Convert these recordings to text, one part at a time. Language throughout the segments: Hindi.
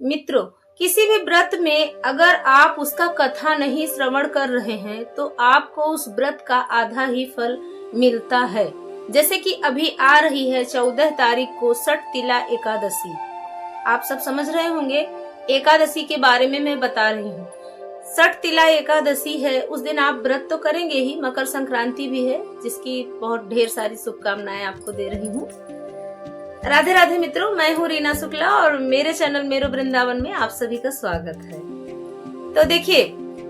मित्रों, किसी भी व्रत में अगर आप उसका कथा नहीं श्रवण कर रहे हैं तो आपको उस व्रत का आधा ही फल मिलता है। जैसे कि अभी आ रही है 14 तारीख को षटतिला एकादशी। आप सब समझ रहे होंगे एकादशी के बारे में मैं बता रही हूँ। षटतिला एकादशी है, उस दिन आप व्रत तो करेंगे ही। मकर संक्रांति भी है, जिसकी बहुत ढेर सारी शुभकामनाएं आपको दे रही हूँ। राधे राधे मित्रों, मैं हूँ रीना शुक्ला और मेरे चैनल मेरो वृंदावन में आप सभी का स्वागत है। तो देखिए,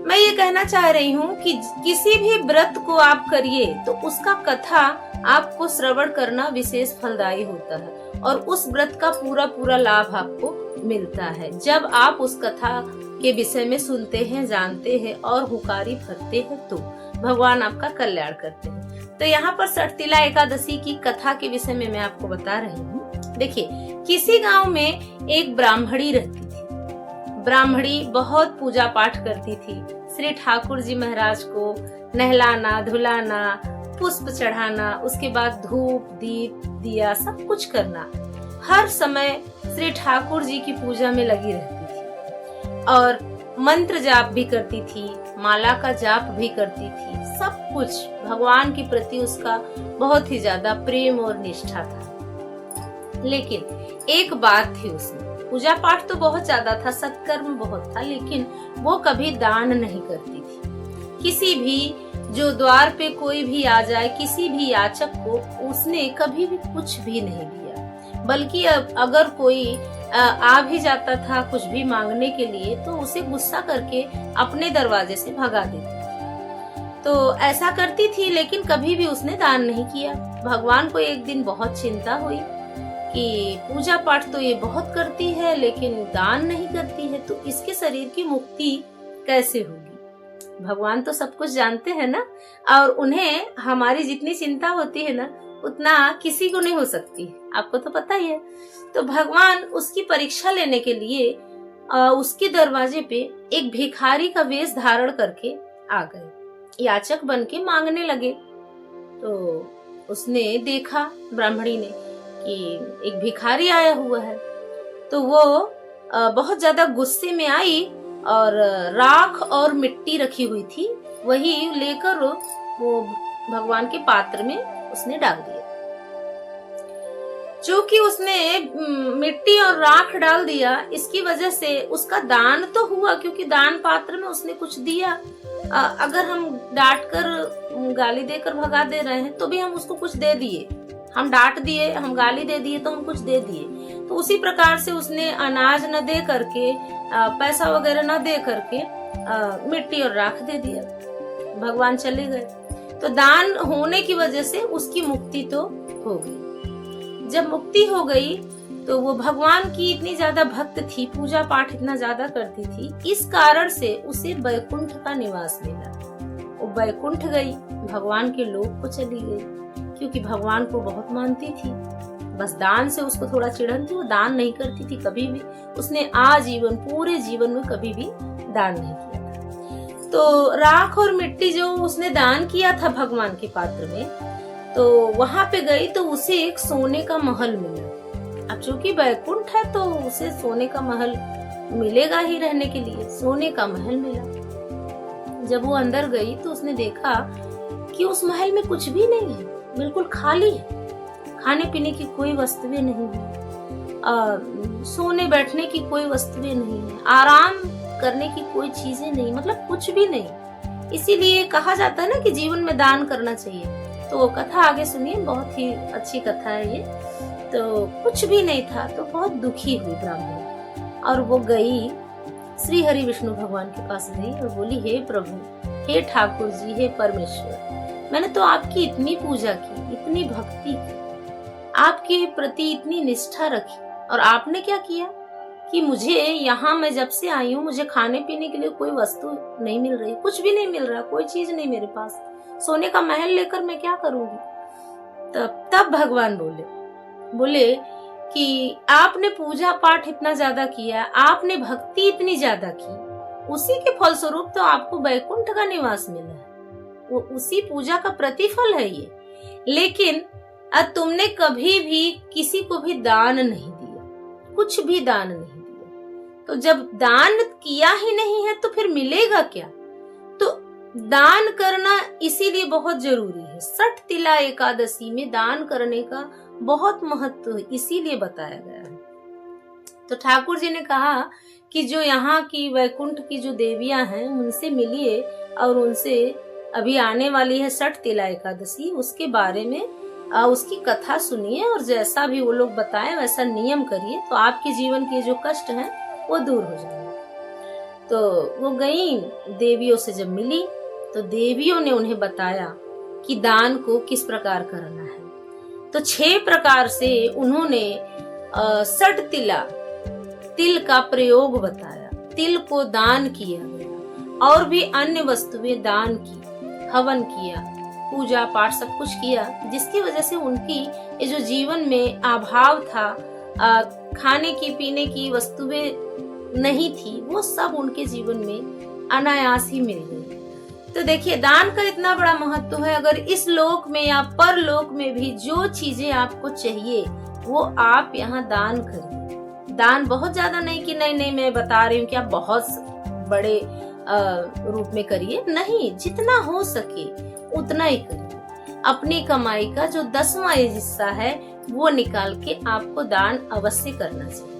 मैं ये कहना चाह रही हूँ कि किसी भी व्रत को आप करिए तो उसका कथा आपको श्रवण करना विशेष फलदायी होता है और उस व्रत का पूरा लाभ आपको मिलता है जब आप उस कथा के विषय में सुनते हैं, जानते हैं और हुकारी भरते हैं तो भगवान आपका कल्याण करते हैं। तो यहाँ पर षटतिला एकादशी की कथा के विषय में मैं आपको बता रही हूँ। देखिए, किसी गांव में एक ब्राह्मणी रहती थी। ब्राह्मणी बहुत पूजा पाठ करती थी। श्री ठाकुर जी महाराज को नहलाना, धुलाना, पुष्प चढ़ाना, उसके बाद धूप, दीप, दिया सब कुछ करना। हर समय श्री ठाकुर जी की पूजा में लगी रहती थी और मंत्र जाप भी करती थी, माला का जाप भी करती थी। सब कुछ भगवान के प्रति उसका बहुत ही ज्यादा प्रेम और निष्ठा था। लेकिन एक बात थी, उसमें पूजा पाठ तो बहुत ज्यादा था, सत्कर्म बहुत था, लेकिन वो कभी दान नहीं करती थी। किसी भी जो द्वार पे कोई भी आ जाए, किसी भी याचक को उसने कभी भी कुछ भी नहीं दिया। बल्कि अगर कोई आ भी जाता था कुछ भी मांगने के लिए तो उसे गुस्सा करके अपने दरवाजे से भगा देती थी। तो ऐसा करती थी, लेकिन कभी भी उसने दान नहीं किया। भगवान को एक दिन बहुत चिंता हुई कि पूजा पाठ तो ये बहुत करती है लेकिन दान नहीं करती है, तो इसके शरीर की मुक्ति कैसे होगी। भगवान तो सब कुछ जानते हैं ना, और उन्हें हमारी जितनी चिंता होती है ना उतना किसी को नहीं हो सकती, आपको तो पता ही है। तो भगवान उसकी परीक्षा लेने के लिए उसके दरवाजे पे एक भिखारी का वेश धारण करके आ गए, याचक बन के मांगने लगे। तो उसने देखा, ब्राह्मणी ने, कि एक भिखारी आया हुआ है। तो वो बहुत ज्यादा गुस्से में आई और राख और मिट्टी रखी हुई थी, वही लेकर वो भगवान के पात्र में उसने डाल दिया। चूंकि उसने मिट्टी और राख डाल दिया, इसकी वजह से उसका दान तो हुआ, क्योंकि दान पात्र में उसने कुछ दिया। अगर हम डांट कर, गाली देकर भगा दे रहे हैं तो भी हम उसको कुछ दे दिए। हम डांट दिए, हम गाली दे दिए तो हम कुछ दे दिए। तो उसी प्रकार से उसने अनाज न दे करके, पैसा वगैरह न दे करके मिट्टी और राख दे दिया। भगवान चले गए। तो दान होने की वजह से उसकी मुक्ति तो हो गई। जब मुक्ति हो गई तो वो भगवान की इतनी ज्यादा भक्त थी, पूजा पाठ इतना ज्यादा करती थी, इस कारण से उसे वैकुंठ का निवास मिला। वो वैकुंठ गई, भगवान के लोक को चली गई, क्योंकि भगवान को बहुत मानती थी। बस दान से उसको थोड़ा चिढ़न थी, वो दान नहीं करती थी कभी भी। उसने आजीवन, पूरे जीवन में कभी भी दान नहीं किया था। तो राख और मिट्टी जो उसने दान किया था भगवान के पात्र में, तो वहां पे गई तो उसे एक सोने का महल मिला। अब चूंकि वैकुंठ है तो उसे सोने का महल मिलेगा ही रहने के लिए। सोने का महल मिला। जब वो अंदर गई तो उसने देखा कि उस महल में कुछ भी नहीं है, बिल्कुल खाली है। खाने पीने की कोई वस्तुएं नहीं है, सोने बैठने की कोई वस्तुएं नहीं है, आराम करने की कोई चीजें नहीं, मतलब कुछ भी नहीं। इसीलिए कहा जाता है ना कि जीवन में दान करना चाहिए। तो वो कथा आगे सुनिए, बहुत ही अच्छी कथा है ये। तो कुछ भी नहीं था, तो बहुत दुखी हुई ब्राह्मण, और वो गई श्री हरि विष्णु भगवान के पास गई और बोली, हे प्रभु, हे ठाकुर जी, हे परमेश्वर, मैंने तो आपकी इतनी पूजा की, इतनी भक्ति की, आपके प्रति इतनी निष्ठा रखी, और आपने क्या किया कि मुझे यहाँ, मैं जब से आई हूँ, मुझे खाने पीने के लिए कोई वस्तु नहीं मिल रही, कुछ भी नहीं मिल रहा, कोई चीज नहीं मेरे पास। सोने का महल लेकर मैं क्या करूंगी। तब भगवान बोले कि आपने पूजा पाठ इतना ज्यादा किया, आपने भक्ति इतनी ज्यादा की, उसी के फलस्वरूप तो आपको वैकुंठ का निवास मिला है। वो उसी पूजा का प्रतिफल है ये। लेकिन तुमने कभी भी किसी को भी दान नहीं दिया, कुछ भी दान नहीं दिया। तो जब दान किया ही नहीं है तो फिर मिलेगा क्या? तो दान करना इसीलिए बहुत जरूरी है। 60 तिला एकादशी में दान करने का बहुत महत्व इसीलिए बताया गया है। तो ठाकुर जी ने कहा कि जो यहाँ की वैकुंठ की जो देवियां हैं उनसे मिलिए और उनसे अभी आने वाली है 60 तिला एकादशी, उसके बारे में उसकी कथा सुनिए और जैसा भी वो लोग बताएं वैसा नियम करिए, तो आपके जीवन के जो कष्ट हैं वो दूर हो जाएंगे। तो वो गई देवियों से जब मिली तो देवियों ने उन्हें बताया कि दान को किस प्रकार करना है। तो 6 प्रकार से उन्होंने 60 तिल का प्रयोग बताया। तिल को दान किया गया और भी अन्य वस्तुएं दान की, हवन किया, पूजा पाठ सब कुछ किया, जिसकी वजह से उनकी ये जो जीवन में अभाव था, खाने की पीने की वस्तुएं नहीं थी, वो सब उनके जीवन में अनायास ही मिल गई। तो देखिए दान का इतना बड़ा महत्व है। अगर इस लोक में या परलोक में भी जो चीजें आपको चाहिए वो आप यहाँ दान करिए। दान बहुत ज्यादा नहीं कि नहीं मैं बता रही हूँ कि आप बहुत बड़े रूप में करिए, नहीं, जितना हो सके उतना ही करिए। अपनी कमाई का जो 10वां हिस्सा है वो निकाल के आपको दान अवश्य करना चाहिए,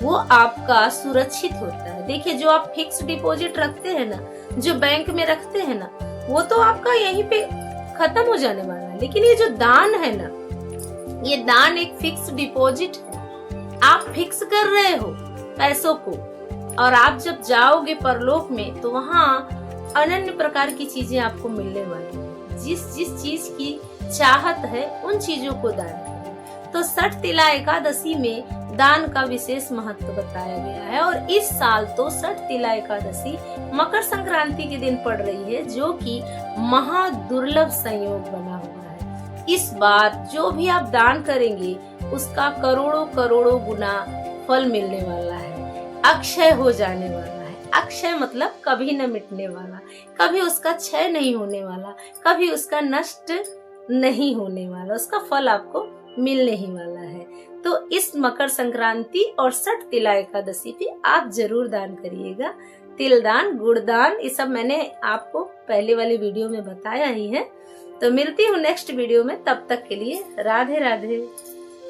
वो आपका सुरक्षित होता है। देखिए जो आप फिक्स डिपॉजिट रखते हैं ना, जो बैंक में रखते हैं ना, वो तो आपका यहीं पे खत्म हो जाने वाला है, लेकिन ये जो दान है ना, ये दान एक फिक्स डिपॉजिट है। आप फिक्स कर रहे हो पैसों को और आप जब जाओगे परलोक में तो वहाँ अनन्य प्रकार की चीजें आपको मिलने वाली है। जिस चीज की चाहत है उन चीजों को दान करें। तो 60 तिला एकादशी में दान का विशेष महत्व बताया गया है और इस साल तो 60 तिला एकादशी मकर संक्रांति के दिन पड़ रही है, जो कि महा दुर्लभ संयोग बना हुआ है। इस बार जो भी आप दान करेंगे उसका करोड़ों गुना फल मिलने वाला है, अक्षय हो जाने वाला है। अक्षय मतलब कभी न मिटने वाला, कभी उसका क्षय नहीं होने वाला, कभी उसका नष्ट नहीं होने वाला, उसका फल आपको मिलने ही वाला है। तो इस मकर संक्रांति और 60 तिला एकादशी पे आप जरूर दान करिएगा। तिल दान, गुड़ दान, ये सब मैंने आपको पहले वाली वीडियो में बताया ही है। तो मिलती हूँ नेक्स्ट वीडियो में, तब तक के लिए राधे राधे।